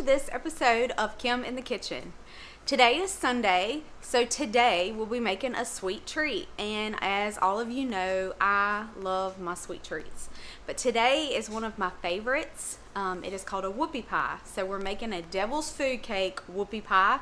this episode of Kim in the Kitchen. Today is Sunday, so today we'll be making a sweet treat. And as all of you know, I love my sweet treats. But today is one of my favorites. It is called a whoopie pie. So we're making a devil's food cake whoopie pie.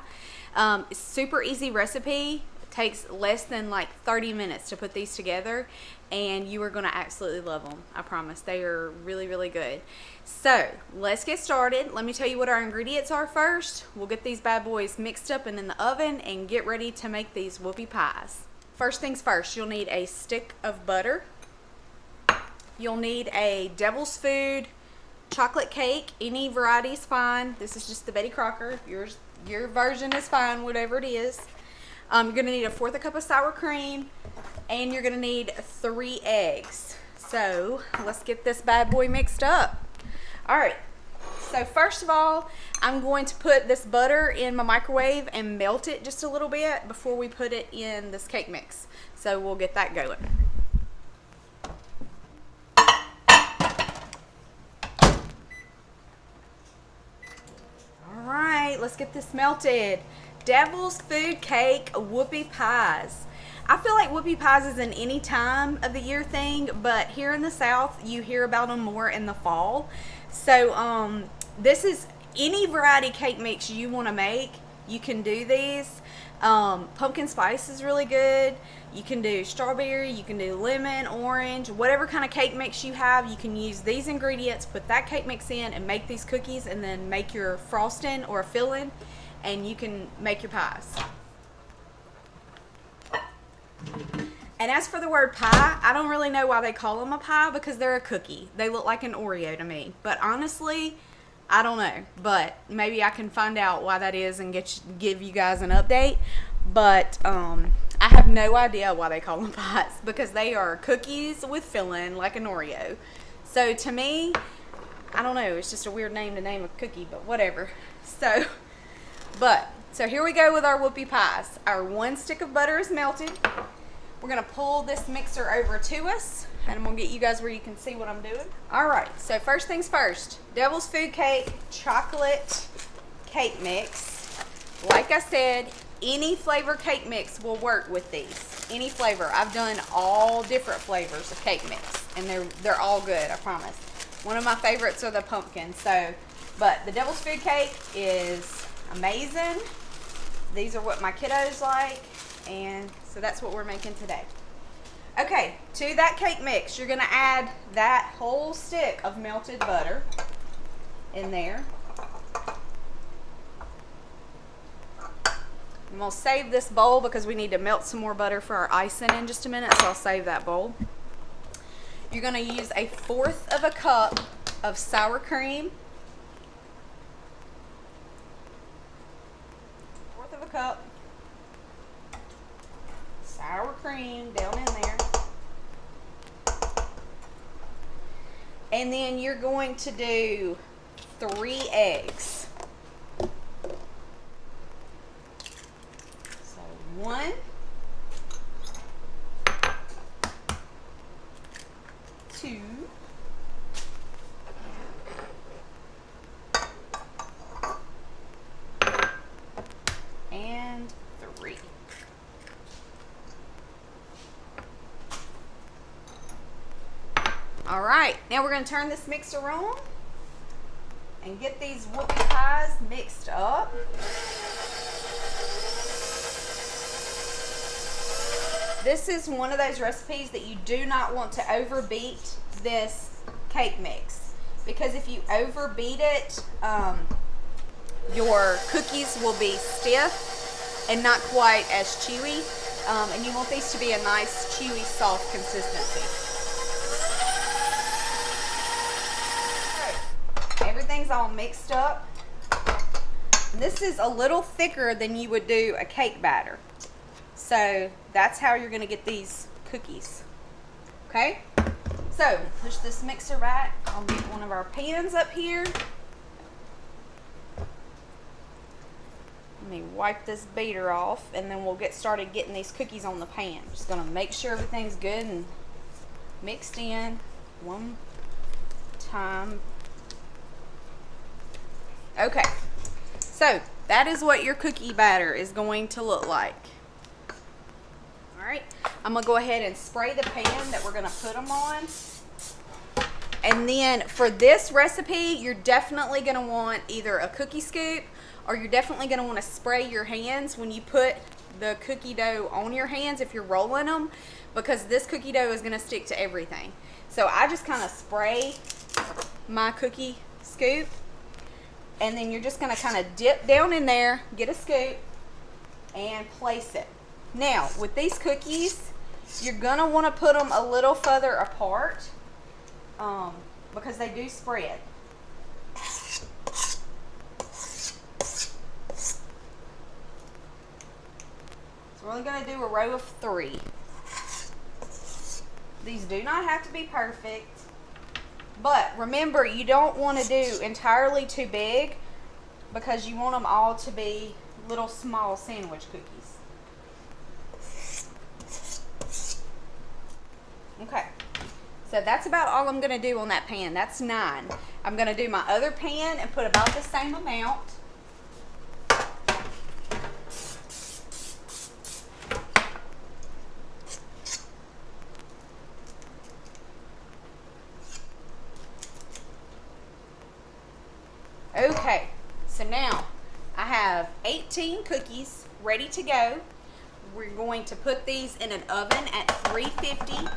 It's a super easy recipe. It takes less than like 30 minutes to put these together. And you are going to absolutely love them. I promise. They are really, really good. So let's get started. Let me tell you what our ingredients are first. We'll get these bad boys mixed up and in the oven and get ready to make these whoopie pies. First things first, you'll need a stick of butter. You'll need a devil's food chocolate cake. Any variety is fine. This is just the Betty Crocker. Your version is fine, whatever it is. You're going to need 1/4 cup of sour cream. And you're going to need 3 eggs. So let's get this bad boy mixed up. Alright, so first of all, I'm going to put this butter in my microwave and melt it just a little bit before we put it in this cake mix. So we'll get that going. Alright, let's get this melted. Devil's Food Cake Whoopie Pies. I feel like whoopie pies is an any time of the year thing, but here in the South, you hear about them more in the fall. So this is any variety cake mix you want to make, you can do these. Pumpkin spice is really good. You can do strawberry, you can do lemon, orange, whatever kind of cake mix you have, you can use these ingredients, put that cake mix in and make these cookies, and then make your frosting or filling, and you can make your pies. And as for the word pie, I don't really know why they call them a pie, because they're a cookie. They look like an Oreo to me. But honestly, I don't know. But maybe I can find out why that is and give you guys an update. But I have no idea why they call them pies, because they are cookies with filling like an Oreo. So to me, I don't know. It's just a weird name to name a cookie, but whatever. So here we go with our whoopie pies. Our 1 stick of butter is melted. We're going to pull this mixer over to us, and I'm going to get you guys where you can see what I'm doing. Alright, so first things first, Devil's Food Cake chocolate cake mix. Like I said, any flavor cake mix will work with these. Any flavor. I've done all different flavors of cake mix, and they're all good, I promise. One of my favorites are the pumpkin. But the Devil's Food Cake is amazing. These are what my kiddos like, and so that's what we're making today. Okay, to that cake mix, you're going to add that whole stick of melted butter in there. I'm going to save this bowl because we need to melt some more butter for our icing in just a minute, so I'll save that bowl. You're going to use 1/4 cup of sour cream. 1/4 cup sour cream down in there. And then you're going to do 3 eggs. So 1, 2, and 3. Alright, now we're going to turn this mixer on and get these whoopie pies mixed up. This is one of those recipes that you do not want to overbeat this cake mix, because if you overbeat it, your cookies will be stiff and not quite as chewy, and you want these to be a nice chewy soft consistency. Everything's all mixed up. This is a little thicker than you would do a cake batter. So that's how you're going to get these cookies. Okay? So push this mixer back. I'll get one of our pans up here. Let me wipe this beater off, and then we'll get started getting these cookies on the pan. Just going to make sure everything's good and mixed in one time. Okay, So that is what your cookie batter is going to look like. All right, I'm gonna go ahead and spray the pan that we're gonna put them on. And then for this recipe, you're definitely gonna want either a cookie scoop, or you're definitely gonna wanna spray your hands when you put the cookie dough on your hands if you're rolling them, because this cookie dough is gonna stick to everything. So I just kind of spray my cookie scoop, and then you're just gonna kind of dip down in there, get a scoop, and place it. Now, with these cookies, you're gonna wanna put them a little further apart because they do spread. We're only going to do a row of 3. These do not have to be perfect, but remember, you don't want to do entirely too big because you want them all to be little small sandwich cookies. Okay, so that's about all I'm going to do on that pan. That's 9. I'm going to do my other pan and put about the same amount. Okay, so now I have 18 cookies ready to go. We're going to put these in an oven at 350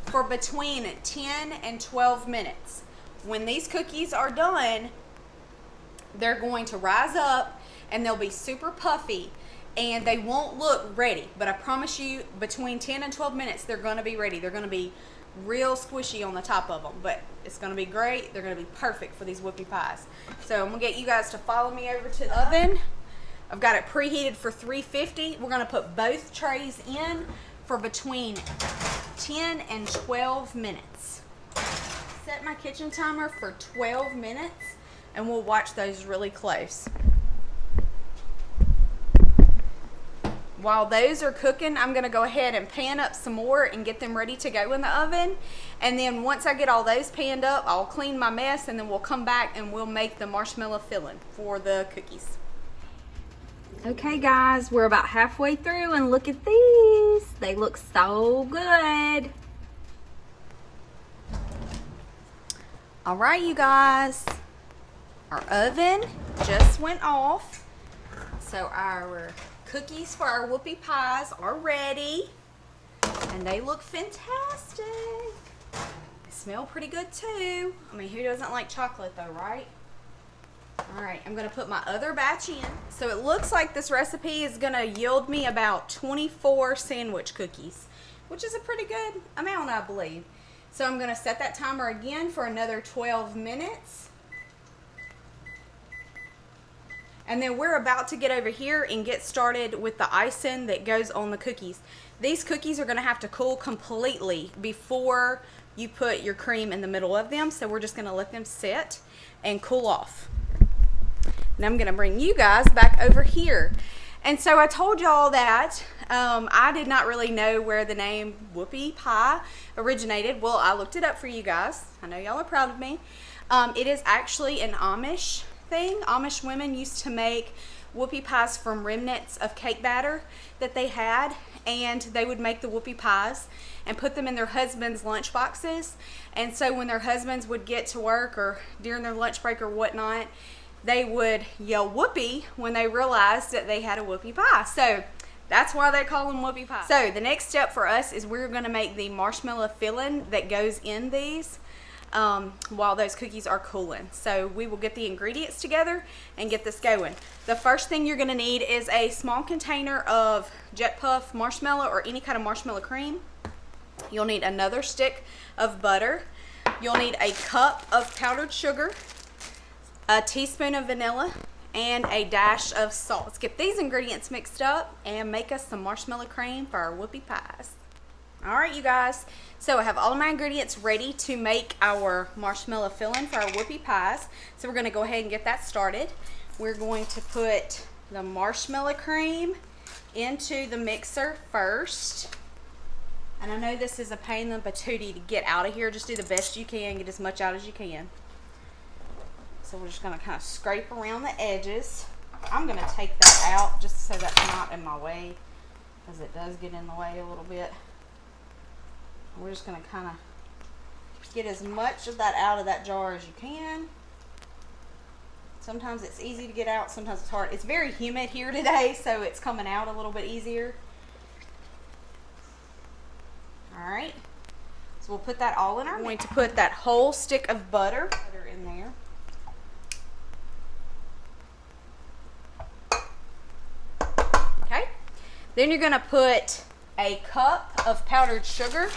for between 10 and 12 minutes. When these cookies are done, they're going to rise up and they'll be super puffy and they won't look ready. But I promise you, between 10 and 12 minutes, they're going to be ready. They're going to be real squishy on the top of them, but it's going to be great. They're going to be perfect for these whoopie pies. So I'm going to get you guys to follow me over to the oven. I've got it preheated for 350. We're going to put both trays in for between 10 and 12 minutes. Set my kitchen timer for 12 minutes and we'll watch those really close. While those are cooking, I'm going to go ahead and pan up some more and get them ready to go in the oven. And then once I get all those panned up, I'll clean my mess and then we'll come back and we'll make the marshmallow filling for the cookies. Okay guys, we're about halfway through and look at these. They look so good. All right, you guys, our oven just went off. So our cookies for our whoopie pies are ready and they look fantastic. They smell pretty good too. I mean, who doesn't like chocolate though, right? All right, I'm gonna put my other batch in. So it looks like this recipe is gonna yield me about 24 sandwich cookies, which is a pretty good amount, I believe. So I'm gonna set that timer again for another 12 minutes. And then we're about to get over here and get started with the icing that goes on the cookies. These cookies are gonna have to cool completely before you put your cream in the middle of them. So we're just gonna let them sit and cool off. And I'm gonna bring you guys back over here. And so I told y'all that I did not really know where the name whoopie pie originated. Well, I looked it up for you guys. I know y'all are proud of me. It is actually an Amish thing. Amish women used to make whoopie pies from remnants of cake batter that they had, and they would make the whoopie pies and put them in their husbands' lunch boxes. And so when their husbands would get to work or during their lunch break or whatnot, they would yell whoopie when they realized that they had a whoopie pie. So that's why they call them whoopie pies. So the next step for us is we're going to make the marshmallow filling that goes in these while those cookies are cooling. So we will get the ingredients together and get this going. The first thing you're going to need is a small container of Jet Puff marshmallow or any kind of marshmallow cream. You'll need another stick of butter. You'll need a cup of powdered sugar, a teaspoon of vanilla, and a dash of salt. Let's get these ingredients mixed up and make us some marshmallow cream for our whoopie pies. All right, you guys, so I have all of my ingredients ready to make our marshmallow filling for our whoopie pies. So we're going to go ahead and get that started. We're going to put the marshmallow cream into the mixer first. And I know this is a pain in the patootie to get out of here. Just do the best you can, get as much out as you can. So we're just going to kind of scrape around the edges. I'm going to take that out just so that's not in my way, because it does get in the way a little bit. We're just going to kind of get as much of that out of that jar as you can. Sometimes it's easy to get out, sometimes it's hard. It's very humid here today, so it's coming out a little bit easier. All right, so we'll put that all in our. I'm going to put that whole stick of butter in there. Okay, then you're going to put a cup of powdered sugar.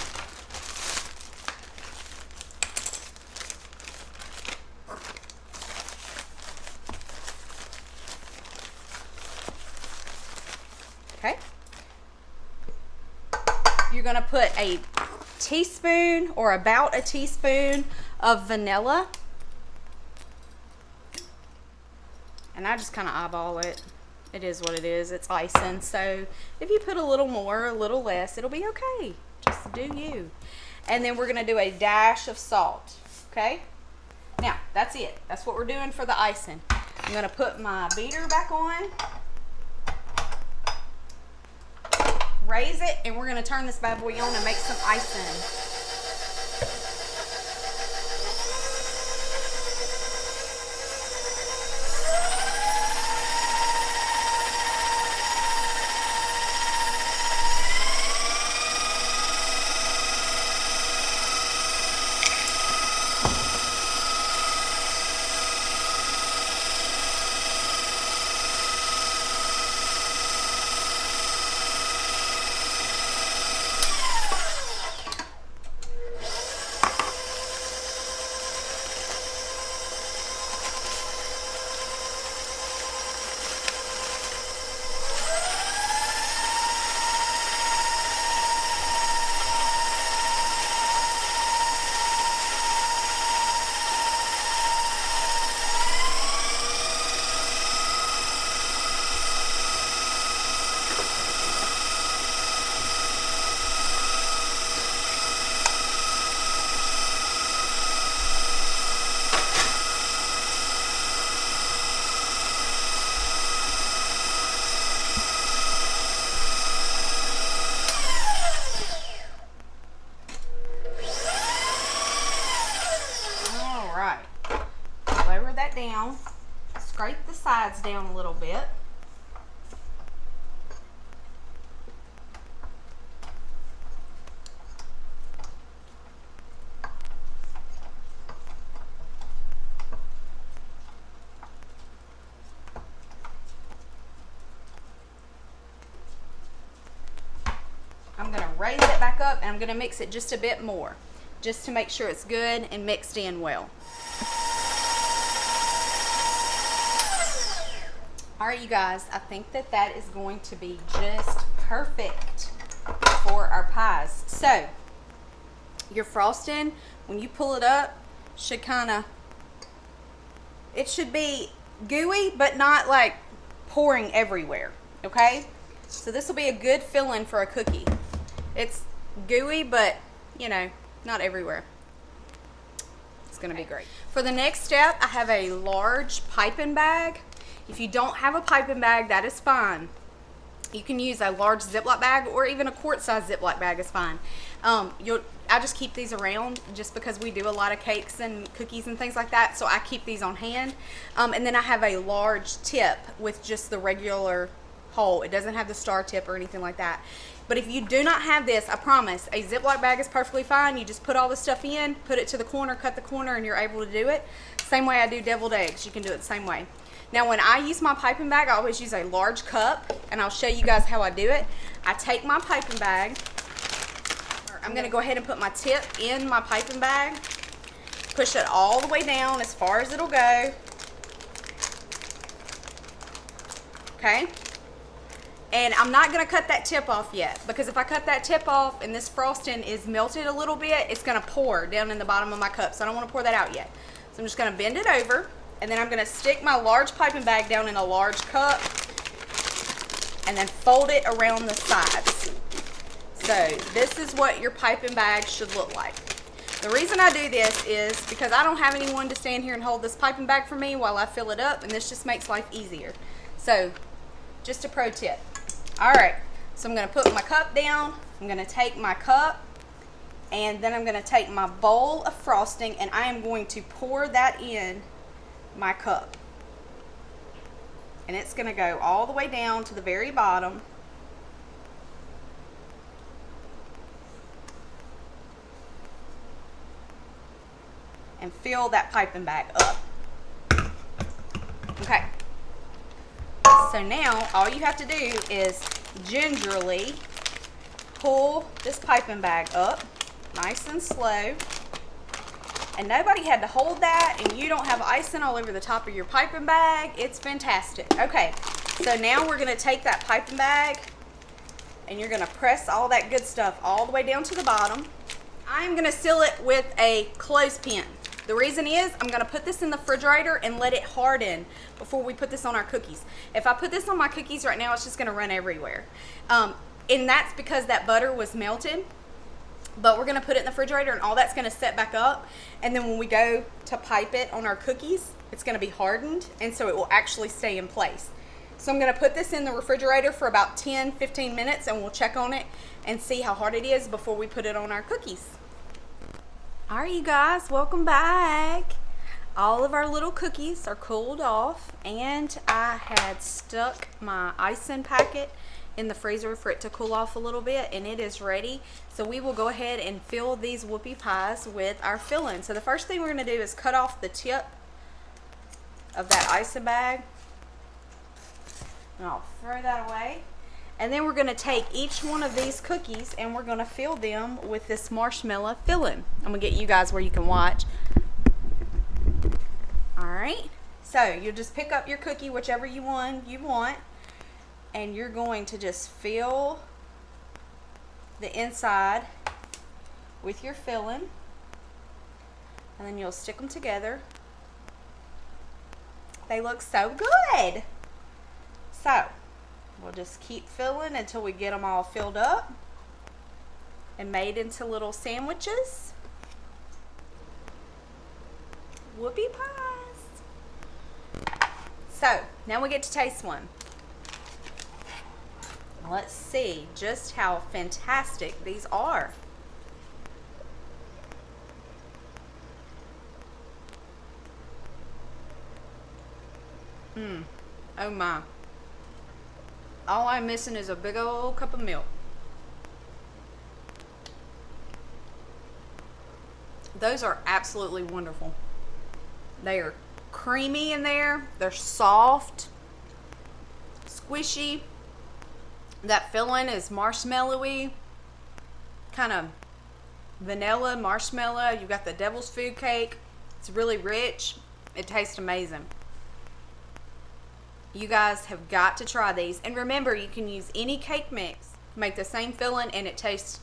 Okay. You're going to put a teaspoon or about a teaspoon of vanilla. And I just kind of eyeball it. It is what it is. It's icing. So if you put a little more, a little less, it'll be okay. Just do you. And then we're going to do a dash of salt. Okay? Now, that's it. That's what we're doing for the icing. I'm going to put my beater back on. Raise it, and we're going to turn this bad boy on and make some icing. Down, scrape the sides down a little bit. I'm going to raise it back up, and I'm going to mix it just a bit more, just to make sure it's good and mixed in well. All right, you guys, I think that that is going to be just perfect for our pies. So, your frosting, when you pull it up, should kind of, it should be gooey, but not like pouring everywhere, okay? So this will be a good filling for a cookie. It's gooey, but, you know, not everywhere. It's gonna be great. For the next step, I have a large piping bag. If you don't have a piping bag, that is fine. You can use a large Ziploc bag, or even a quart-size Ziploc bag is fine. I just keep these around just because we do a lot of cakes and cookies and things like that, so I keep these on hand. And then I have a large tip with just the regular hole. It doesn't have the star tip or anything like that. But if you do not have this, I promise, a Ziploc bag is perfectly fine. You just put all the stuff in, put it to the corner, cut the corner, and you're able to do it. Same way I do deviled eggs. You can do it the same way. Now, when I use my piping bag, I always use a large cup, and I'll show you guys how I do it. I take my piping bag. I'm going to go ahead and put my tip in my piping bag, push it all the way down as far as it'll go. Okay? And I'm not going to cut that tip off yet, because if I cut that tip off and this frosting is melted a little bit, it's going to pour down in the bottom of my cup, so I don't want to pour that out yet. So I'm just going to bend it over. And then I'm going to stick my large piping bag down in a large cup and then fold it around the sides. So this is what your piping bag should look like. The reason I do this is because I don't have anyone to stand here and hold this piping bag for me while I fill it up, and this just makes life easier. So, just a pro tip. All right, so I'm gonna put my cup down. I'm gonna take my cup, and then I'm gonna take my bowl of frosting, and I am going to pour that in my cup. And it's gonna go all the way down to the very bottom. And fill that piping bag up. Okay. So now all you have to do is gingerly pull this piping bag up, nice and slow. And nobody had to hold that, and you don't have icing all over the top of your piping bag. It's fantastic. Okay, so now we're gonna take that piping bag and you're gonna press all that good stuff all the way down to the bottom. I'm gonna seal it with a clothespin. The reason is I'm gonna put this in the refrigerator and let it harden before we put this on our cookies. If I put this on my cookies right now, it's just gonna run everywhere. And that's because that butter was melted. But we're gonna put it in the refrigerator and all that's gonna set back up. And then when we go to pipe it on our cookies, it's gonna be hardened, and so it will actually stay in place. So I'm gonna put this in the refrigerator for about 10-15 minutes, and we'll check on it and see how hard it is before we put it on our cookies. All right, you guys, welcome back. All of our little cookies are cooled off, and I had stuck my icing packet in the freezer for it to cool off a little bit, and it is ready. So we will go ahead and fill these whoopie pies with our filling. So the first thing we're gonna do is cut off the tip of that icing bag. And I'll throw that away. And then we're gonna take each one of these cookies and we're gonna fill them with this marshmallow filling. I'm gonna get you guys where you can watch. All right, so you'll just pick up your cookie, whichever one you want, and you're going to just fill the inside with your filling, and then you'll stick them together. They look so good. So we'll just keep filling until we get them all filled up and made into little sandwiches. Whoopie pies. So now we get to taste one. Let's see just how fantastic these are. Oh my. All I'm missing is a big old cup of milk. Those are absolutely wonderful. They are creamy in there. They're soft, squishy. That filling is marshmallowy, kind of vanilla marshmallow. You've got the devil's food cake. It's really rich. It tastes amazing. You guys have got to try these. And remember, you can use any cake mix, make the same filling, and it tastes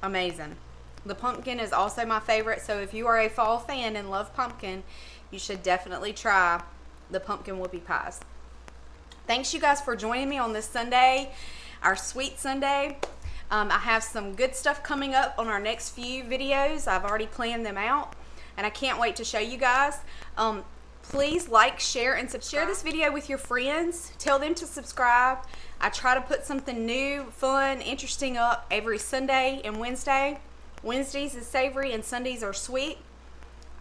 amazing. The pumpkin is also my favorite, so if you are a fall fan and love pumpkin, you should definitely try the pumpkin whoopie pies. Thanks, you guys, for joining me on this Sunday, our sweet Sunday. I have some good stuff coming up on our next few videos. I've already planned them out, and I can't wait to show you guys. Please like, share, and subscribe. Share this video with your friends. Tell them to subscribe. I try to put something new, fun, interesting up every Sunday and Wednesday. Wednesdays is savory and Sundays are sweet.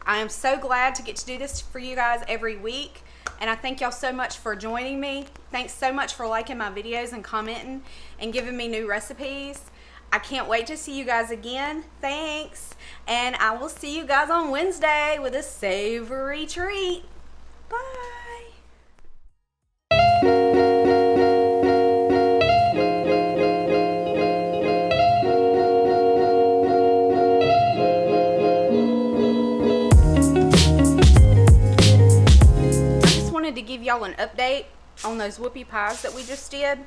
I am so glad to get to do this for you guys every week. And I thank y'all so much for joining me. Thanks so much for liking my videos and commenting and giving me new recipes. I can't wait to see you guys again. Thanks. And I will see you guys on Wednesday with a savory treat. Bye. To give y'all an update on those whoopie pies that we just did.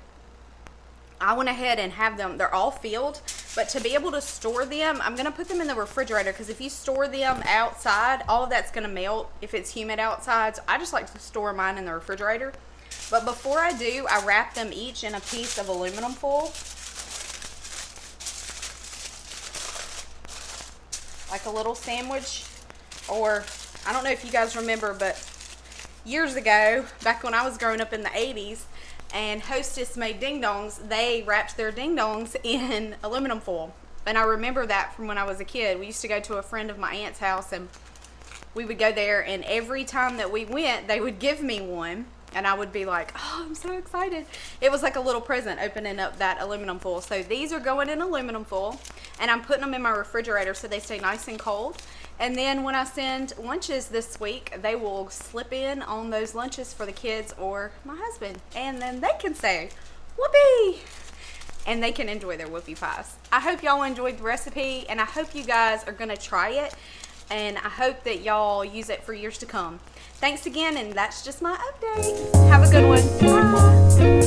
I went ahead and have them, they're all filled, but to be able to store them, I'm going to put them in the refrigerator, because if you store them outside, all of that's going to melt if it's humid outside. So I just like to store mine in the refrigerator. But before I do, I wrap them each in a piece of aluminum foil, like a little sandwich. Or I don't know if you guys remember, but years ago, back when I was growing up in the 80s, and Hostess made ding dongs, they wrapped their ding dongs in aluminum foil. And I remember that from when I was a kid. We used to go to a friend of my aunt's house, and we would go there, and every time that we went, they would give me one, and I would be like, oh, I'm so excited. It was like a little present opening up that aluminum foil. So these are going in aluminum foil, and I'm putting them in my refrigerator so they stay nice and cold. And then when I send lunches this week, they will slip in on those lunches for the kids or my husband, and then they can say, whoopee! And they can enjoy their whoopie pies. I hope y'all enjoyed the recipe, and I hope you guys are gonna try it, and I hope that y'all use it for years to come. Thanks again, and that's just my update. Have a good one. Bye.